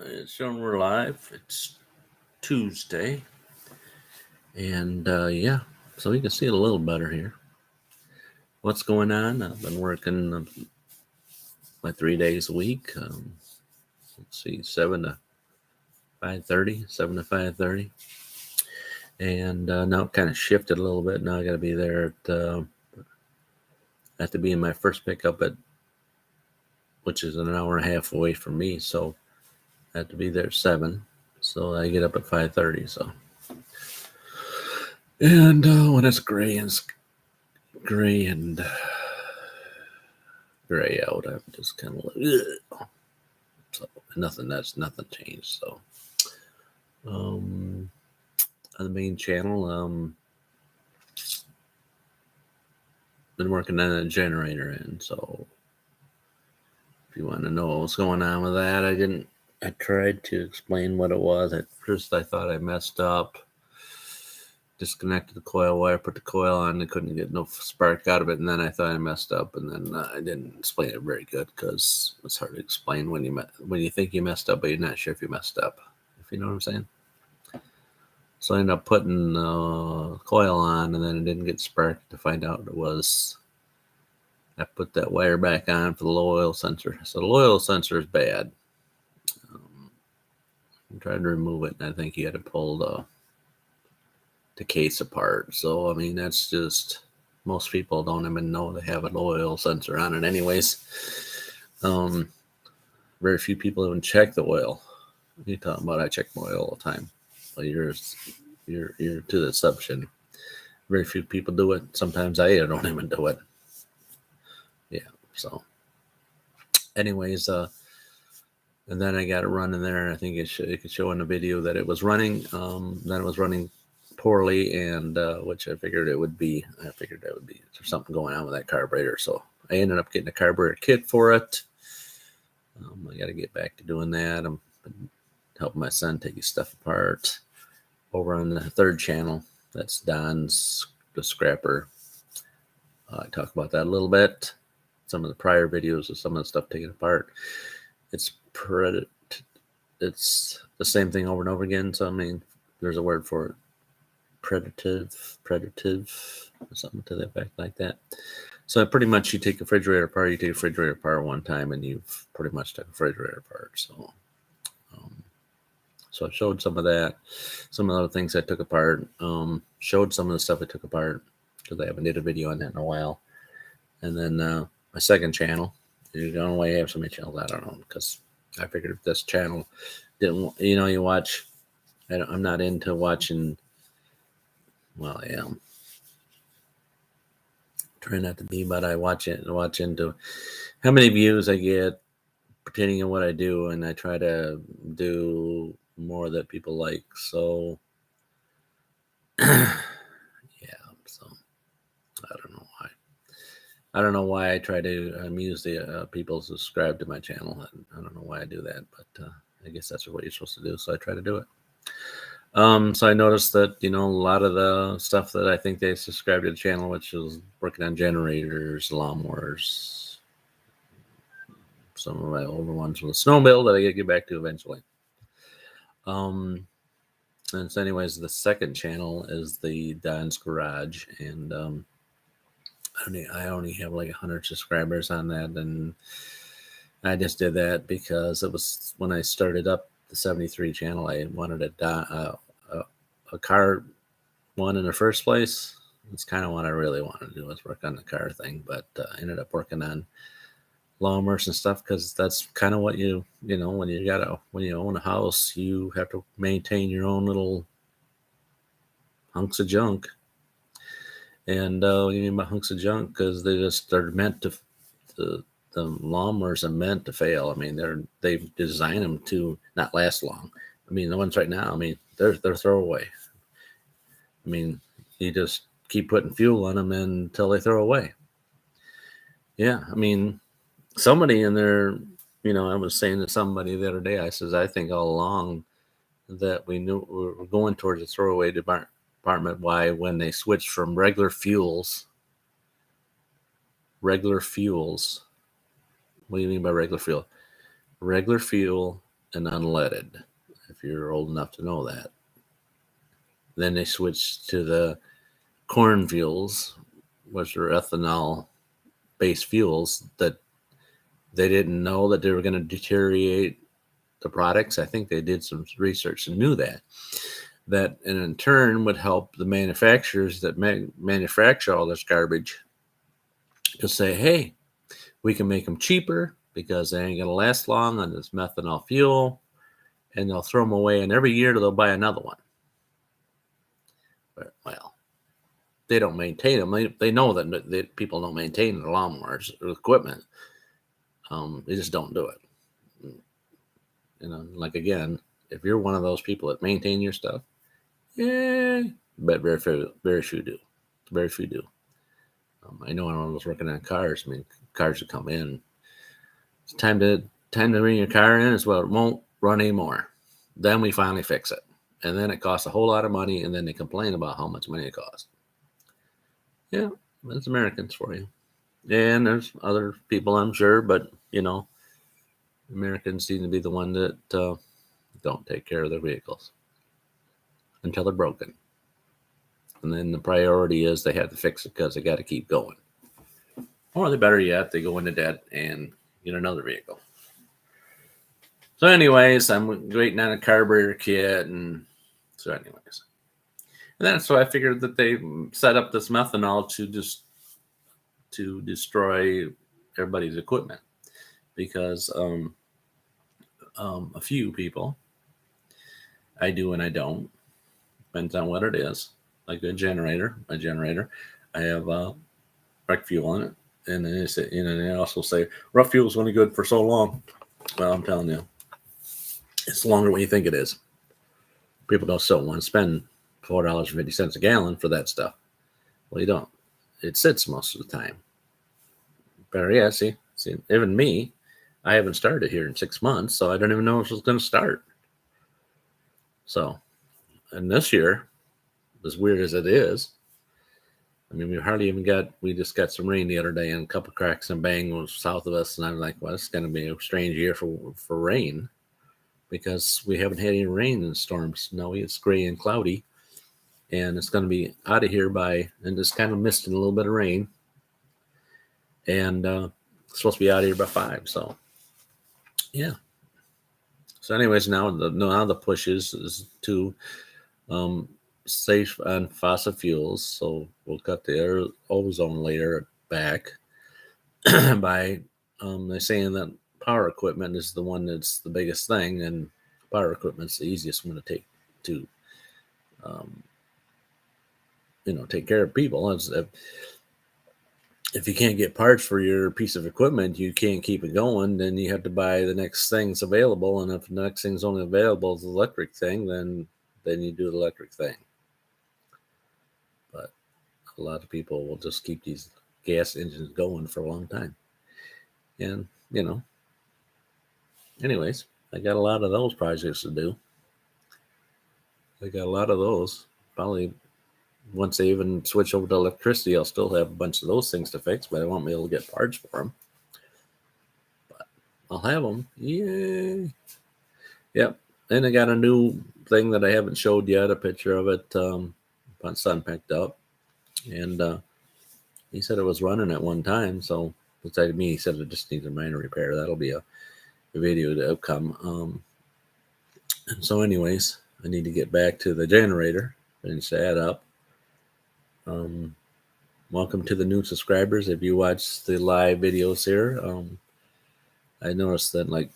It's showing we're live. It's Tuesday. And yeah, so you can see it a little better here. What's going on? I've been working my 3 days a week. Let's see, 7 to 5:30, 7 to 5:30. And now it kind of shifted a little bit. Now I got to be there I have to be in my first pickup which is an hour and a half away from me. So I have to be there at 7. So I get up at 5:30. So. And when it's gray and gray out, I'm just kind of like, ugh. So nothing changed. So, on the main channel, been working on a generator end. So, if you want to know what's going on with that, I tried to explain what it was. At first, I thought I messed up. Disconnected the coil wire, put the coil on, and couldn't get no spark out of it. And then I thought I messed up, and then I didn't explain it very good because it's hard to explain when you think you messed up, but you're not sure if you messed up. If you know what I'm saying. So I ended up putting coil on, and then it didn't get sparked to find out it was. I put that wire back on for the low oil sensor. So the low oil sensor is bad. I tried to remove it, and I think you had to pull the case apart. So I mean, that's just most people don't even know they have a low oil sensor on it, anyways. Very few people even check the oil. You talking about? I check my oil all the time. Well, you're to the exception. Very few people do it. Sometimes I don't even do it. Yeah. So, anyways, and then I got it running there. I think it could show in the video that it was running. Then it was running poorly, and which I figured it would be. I figured that would be something going on with that carburetor. So I ended up getting a carburetor kit for it. I got to get back to doing that. I'm helping my son take his stuff apart over on the third channel. That's Don's the Scrapper. I talk about that a little bit. Some of the prior videos of some of the stuff taken apart. It's the same thing over and over again. So I mean, there's a word for it. Predative, or something to the effect like that. So pretty much you take a refrigerator apart, you take a refrigerator apart one time, and you've pretty much took a refrigerator apart. So I showed some of that, some of the other things I took apart, showed some of the stuff I took apart because I haven't did a video on that in a while. And then my second channel, you don't know why you have so many channels, I don't know, because I figured if this channel didn't, you watch, I'm not into watching, well, I am. Try not to be, but I watch into how many views I get pertaining to what I do, and I try to do more that people like. So yeah, so I don't know why I try to amuse the people who subscribe to my channel. I don't know why I do that, but I guess that's what you're supposed to do, so I try to do it. So I noticed that, a lot of the stuff that I think they subscribe to the channel, which is working on generators, lawnmowers, some of my older ones with a snowmobile that I get back to eventually. And so anyways, the second channel is the Don's Garage, and I only have like 100 subscribers on that, and I just did that because it was when I started up the 73 channel. I wanted a car one in the first place. It's kind of what I really wanted to do, was work on the car thing, but I ended up working on lawnmowers and stuff because that's kind of what when you own a house, you have to maintain your own little hunks of junk. And what do you mean by hunks of junk? Because they're meant to the lawnmowers are meant to fail. I mean, they've designed them to not last long. I mean, the ones right now, I mean, they're throwaway. I mean, you just keep putting fuel on them until they throw away. Yeah, I mean, somebody in there, I was saying to somebody the other day, I says, I think all along that we knew we were going towards a throwaway department. Why, when they switched from regular fuels, what do you mean by regular fuel? Regular fuel and unleaded, if you're old enough to know that. Then they switched to the corn fuels, which are ethanol based fuels that they didn't know that they were going to deteriorate the products. I think they did some research and knew that and in turn would help the manufacturers that manufacture all this garbage to say, hey, we can make them cheaper because they ain't going to last long on this methanol fuel, and they'll throw them away, and every year they'll buy another one. But, well, they don't maintain them. They know that people don't maintain their lawnmowers or equipment. They just don't do it. Like, again, if you're one of those people that maintain your stuff, but very few do. Very few do. I know when I was working on cars, cars would come in. It's time to bring your car in. Well, it won't run anymore. Then we finally fix it. And then it costs a whole lot of money, and then they complain about how much money it costs. Yeah, that's Americans for you. And there's other people, I'm sure, but, Americans seem to be the one that don't take care of their vehicles until they're broken. And then the priority is they have to fix it because they got to keep going. Or better yet, they go into debt and get another vehicle. So anyways, I'm waiting on a carburetor kit. And so anyways. And then so I figured that they set up this methanol to destroy everybody's equipment. Because a few people, I do and I don't. Depends on what it is. Like my generator, I have rec fuel in it. And then they also say rough fuel is only good for so long. Well, I'm telling you, it's longer than you think it is. People don't want to spend $4.50 a gallon for that stuff. Well, you don't. It sits most of the time. But yeah, see, even me, I haven't started here in 6 months, so I don't even know if it's going to start. So, and this year, as weird as it is, we just got some rain the other day, and a couple cracks and bang was south of us, and I'm like, well, it's going to be a strange year for rain because we haven't had any rain in storms. No, it's gray and cloudy, and it's going to be out of here and just kind of mist and a little bit of rain, and it's supposed to be out of here by 5. So, yeah. So, anyways, now the push is to safe on fossil fuels, so we'll cut the ozone layer back by they're saying that power equipment is the one that's the biggest thing, and power equipment's the easiest one to take take care of people. If you can't get parts for your piece of equipment, you can't keep it going, then you have to buy the next thing's available, and if the next thing's only available is the electric thing, then you do the electric thing. But a lot of people will just keep these gas engines going for a long time. And, anyways, I got a lot of those projects to do. I got a lot of those. Probably once they even switch over to electricity, I'll still have a bunch of those things to fix, but I won't be able to get parts for them. But I'll have them. Yay. Yep. And I got a new thing that I haven't showed yet, a picture of it. My son picked up, and he said it was running at one time. So beside me, he said it just needs a minor repair. That'll be a video to come. And so anyways, I need to get back to the generator, finish that up. Welcome to the new subscribers. If you watch the live videos here, I noticed that I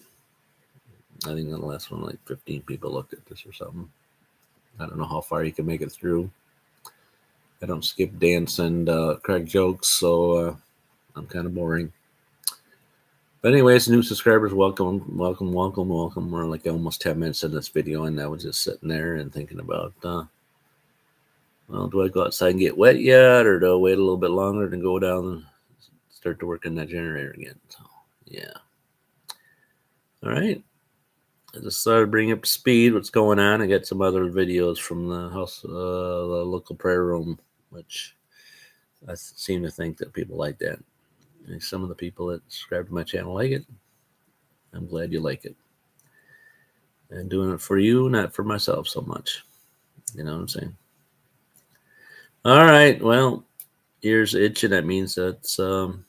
think the last one, 15 people looked at this or something. I don't know how far you can make it through. I don't skip dance and crack jokes, so I'm kind of boring. But anyways, new subscribers, welcome. We're almost 10 minutes in this video, and I was just sitting there and thinking about, do I go outside and get wet yet, or do I wait a little bit longer to go down and start to work in that generator again? So, yeah. All right. I just started bringing up to speed what's going on. I got some other videos from the house, the local prayer room, which I seem to think that people like that. And some of the people that subscribe to my channel like it. I'm glad you like it. and doing it for you, not for myself so much. You know what I'm saying? All right. Well, ears itching. That means that's time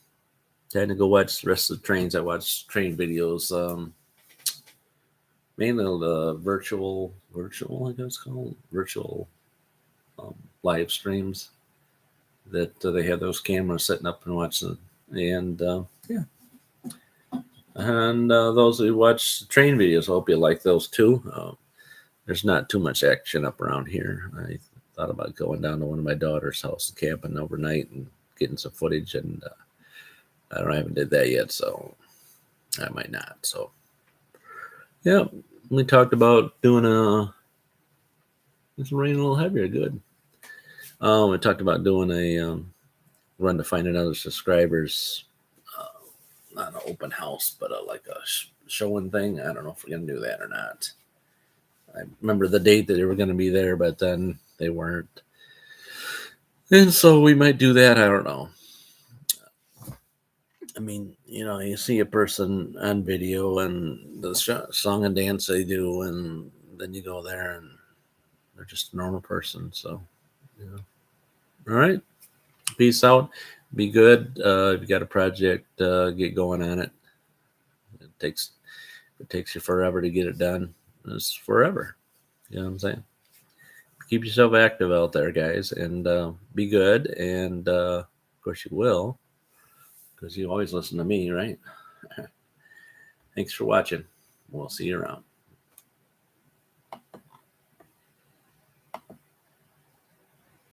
to go watch the rest of the trains. I watch train videos. Mainly the virtual, I guess it's called virtual um, live streams that they have those cameras setting up and watching. And yeah, and those who watch train videos, I hope you like those too. There's not too much action up around here. I thought about going down to one of my daughter's house and camping overnight and getting some footage, and I haven't did that yet, so I might not. So yeah, we talked about doing it's raining a little heavier. Good. We talked about doing a run to find another subscribers, not an open house, but like a showing thing. I don't know if we're gonna do that or not. I remember the date that they were gonna be there, but then they weren't, and so we might do that. I don't know. I mean, you see a person on video and the song and dance they do, and then you go there and they're just a normal person. So, all right. Peace out. Be good. If you got a project, get going on it. Takes it takes you forever to get it done. It's forever. You know what I'm saying? Keep yourself active out there, guys, and be good. And of course, you will, because you always listen to me, right? Thanks for watching. We'll see you around.